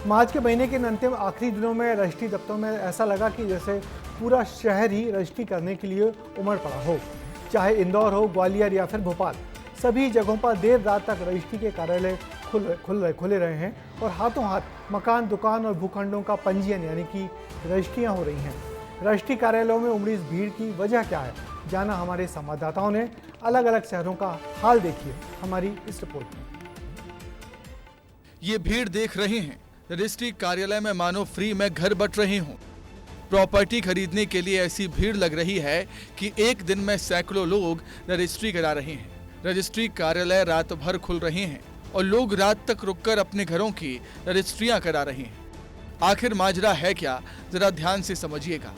मार्च के महीने के अंतिम आखिरी दिनों में रजिस्ट्री दफ्तरों में ऐसा लगा कि जैसे पूरा शहर ही रजिस्ट्री करने के लिए उमड़ पड़ा हो। चाहे इंदौर हो, ग्वालियर या फिर भोपाल, सभी जगहों पर देर रात तक रजिस्ट्री के कार्यालय खुले रहे हैं और हाथों हाथ मकान, दुकान और भूखंडों का पंजीयन यानी कि रजिस्ट्रियाँ हो रही हैं। रजिस्ट्री कार्यालयों में उमड़ी इस भीड़ की वजह क्या है, जाना हमारे संवाददाताओं ने। अलग अलग शहरों का हाल देखिए हमारी इस रिपोर्ट में। ये भीड़ देख रहे हैं, रजिस्ट्री कार्यालय में मानो फ्री में घर बट रहे हों। प्रॉपर्टी खरीदने के लिए ऐसी भीड़ लग रही है कि एक दिन में सैकड़ों लोग रजिस्ट्री करा रहे हैं। रजिस्ट्री कार्यालय रात भर खुल रहे हैं और लोग रात तक रुककर अपने घरों की रजिस्ट्रियां करा रहे हैं। आखिर माजरा है क्या, जरा ध्यान से समझिएगा।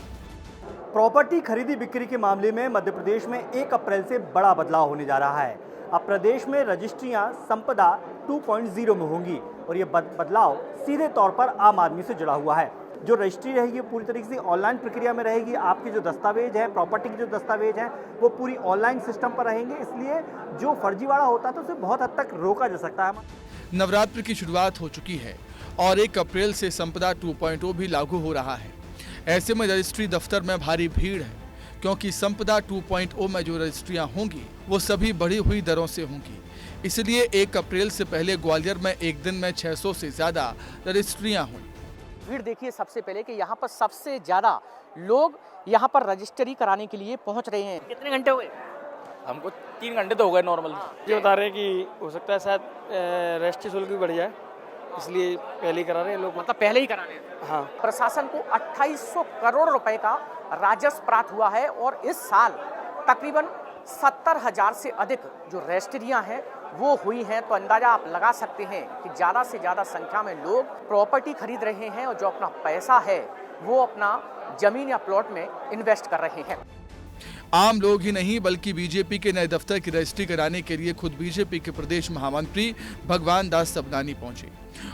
प्रॉपर्टी खरीदी बिक्री के मामले में मध्य प्रदेश में 1 अप्रैल से बड़ा बदलाव होने जा रहा है। अब प्रदेश में रजिस्ट्रियां संपदा 2.0 में होंगी और ये बदलाव सीधे तौर पर आम आदमी से जुड़ा हुआ है। जो रजिस्ट्री रहेगी पूरी तरीके से ऑनलाइन प्रक्रिया में रहेगी। आपके जो दस्तावेज हैं, प्रॉपर्टी के जो दस्तावेज हैं, वो पूरी ऑनलाइन सिस्टम पर रहेंगे। इसलिए जो फर्जीवाड़ा होता है तो उसे बहुत हद तक रोका जा सकता है। नवरात्र की शुरुआत हो चुकी है और 1 अप्रैल से संपदा 2.0 भी लागू हो रहा है। ऐसे में रजिस्ट्री दफ्तर में भारी भीड़ है, क्योंकि संपदा 2.0 में जो रजिस्ट्रियां होंगी वो सभी बढ़ी हुई दरों से होंगी। इसलिए 1 अप्रैल से पहले ग्वालियर में एक दिन में 600 से ज्यादा रजिस्ट्रियां हुई। भीड़ देखिए सबसे पहले कि यहाँ पर सबसे ज्यादा लोग यहाँ पर रजिस्ट्री कराने के लिए पहुँच रहे हैं। कितने घंटे हुए? हमको 3 घंटे तो हो गए नॉर्मल। ये बता रहे हैं कि हो सकता है शायद रजिस्ट्री शुल्क भी बढ़ जाए, इसलिए पहले ही करा रहे हैं लोग। मतलब पहले ही करा रहे हैं। हाँ। प्रशासन को 2800 करोड़ रुपए का राजस्व प्राप्त हुआ है और इस साल तकरीबन 70,000 से अधिक जो रजिस्ट्रियां हैं वो हुई हैं। तो अंदाजा आप लगा सकते हैं कि ज़्यादा से ज़्यादा संख्या में लोग प्रॉपर्टी खरीद रहे हैं और जो अपना पैसा है वो अपना जमीन या प्लॉट में इन्वेस्ट कर रहे हैं। आम लोग ही नहीं बल्कि बीजेपी के नए दफ्तर की रजिस्ट्री कराने के लिए खुद बीजेपी के प्रदेश महामंत्री भगवान दास सबनानी पहुंचे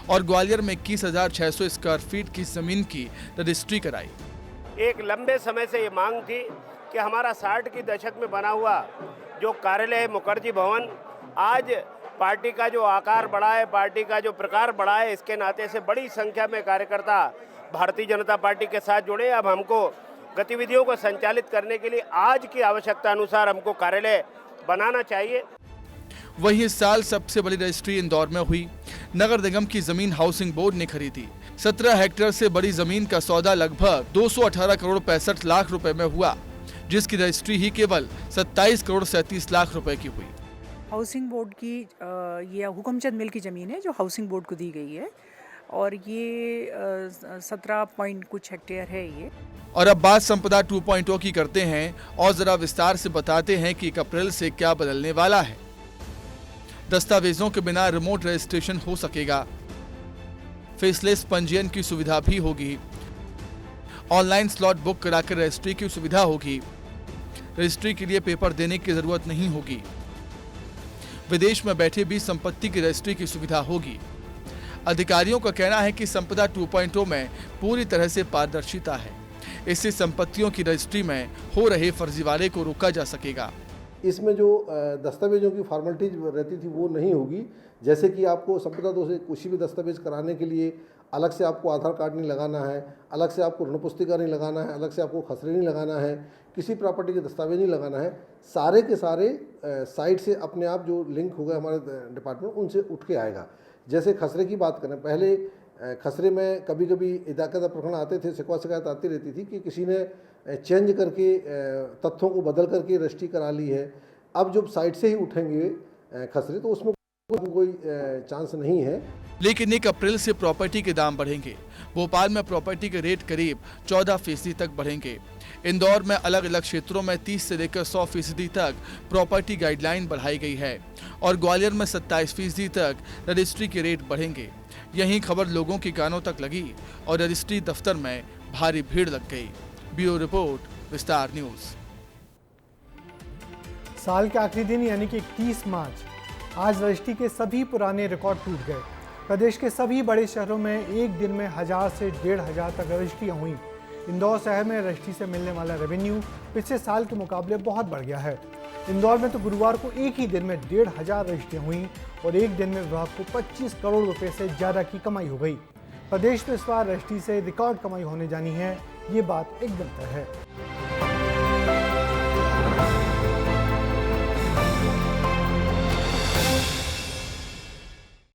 और ग्वालियर में 21,600 स्क्वायर फीट की जमीन की रजिस्ट्री कराई। एक लंबे समय से ये मांग थी कि हमारा 60 की दशक में बना हुआ जो कार्यालय है मुखर्जी भवन, आज पार्टी का जो आकार बढ़ा है, पार्टी का जो प्रकार बढ़ा है, इसके नाते से बड़ी संख्या में कार्यकर्ता भारतीय जनता पार्टी के साथ जुड़े। अब हमको गतिविधियों को संचालित करने के लिए आज की आवश्यकता अनुसार हमको कार्यालय बनाना चाहिए। वहीं इस साल सबसे बड़ी रजिस्ट्री इंदौर में हुई। नगर निगम की जमीन हाउसिंग बोर्ड ने खरीदी। 17 हेक्टेयर से बड़ी जमीन का सौदा लगभग 218 करोड़ 65 लाख रुपए में हुआ, जिसकी रजिस्ट्री ही केवल 27 करोड़ 37 लाख रुपए की हुई। हाउसिंग बोर्ड की ये हुकमचंद मिल की ज़मीन है जो हाउसिंग बोर्ड को दी गई है और ये 17 पॉइंट कुछ हेक्टेयर है ये। और अब बात संपदा 2.0 की करते हैं और जरा विस्तार से बताते हैं कि 1 अप्रैल से क्या बदलने वाला है। दस्तावेजों के बिना रिमोट रजिस्ट्रेशन हो सकेगा। फेसलेस पंजीयन की सुविधा भी होगी। ऑनलाइन स्लॉट बुक कराकर रजिस्ट्री की सुविधा होगी। रजिस्ट्री के लिए पेपर देने की जरूरत नहीं होगी। विदेश में बैठे भी संपत्ति की रजिस्ट्री की सुविधा होगी। अधिकारियों का कहना है कि संपदा 2.0 में पूरी तरह से पारदर्शिता है। इससे संपत्तियों की रजिस्ट्री में हो रहे फर्जीवाड़े को रोका जा सकेगा। इसमें जो दस्तावेजों की फॉर्मेलिटीज रहती थी वो नहीं होगी। जैसे कि आपको संपदा 2 से किसी भी दस्तावेज कराने के लिए अलग से आपको आधार कार्ड नहीं लगाना है, अलग से आपको ऋण पुस्तिका नहीं लगाना है, अलग से आपको खसरे नहीं लगाना है, किसी प्रॉपर्टी के दस्तावेज नहीं लगाना है। सारे के सारे साइट से अपने आप जो लिंक हो गए हमारे डिपार्टमेंट उनसे उठ के आएगा। जैसे खसरे की बात करें, पहले खसरे में कभी कभी इदाकदा प्रकरण आते थे, शिकायत आती रहती थी कि किसी ने चेंज करके तथ्यों को बदल करके रजिस्ट्री करा ली है। अब जब साइट से ही उठेंगे खसरे तो उसमें कोई चांस नहीं है। लेकिन 1 अप्रैल से प्रॉपर्टी के दाम बढ़ेंगे। भोपाल में प्रॉपर्टी के रेट करीब 14% तक बढ़ेंगे। इंदौर में अलग अलग क्षेत्रों में 30 से लेकर 100% तक प्रॉपर्टी गाइडलाइन बढ़ाई गई है और ग्वालियर में 27% तक रजिस्ट्री के रेट बढ़ेंगे। यही खबर लोगों के कानों तक लगी और रजिस्ट्री दफ्तर में भारी भीड़ लग गई। ब्यूरो रिपोर्ट, विस्तार न्यूज। साल के आखिरी दिन यानी कि 31 मार्च, आज रजिस्ट्री के सभी पुराने रिकॉर्ड टूट गए। प्रदेश के सभी बड़े शहरों में एक दिन में 1000 से 1500 तक रजिस्ट्रियाँ हुई। इंदौर शहर में रजिस्ट्री से मिलने वाला रेवेन्यू पिछले साल के मुकाबले बहुत बढ़ गया है। इंदौर में तो गुरुवार को एक ही दिन में 1500 रजिस्ट्रियाँ हुई और एक दिन में विभाग को 25 करोड़ रुपए से ज़्यादा की कमाई हो गई। प्रदेश में इस बार रजिस्ट्री से रिकॉर्ड कमाई होने जानी है, ये बात एकदम तय है।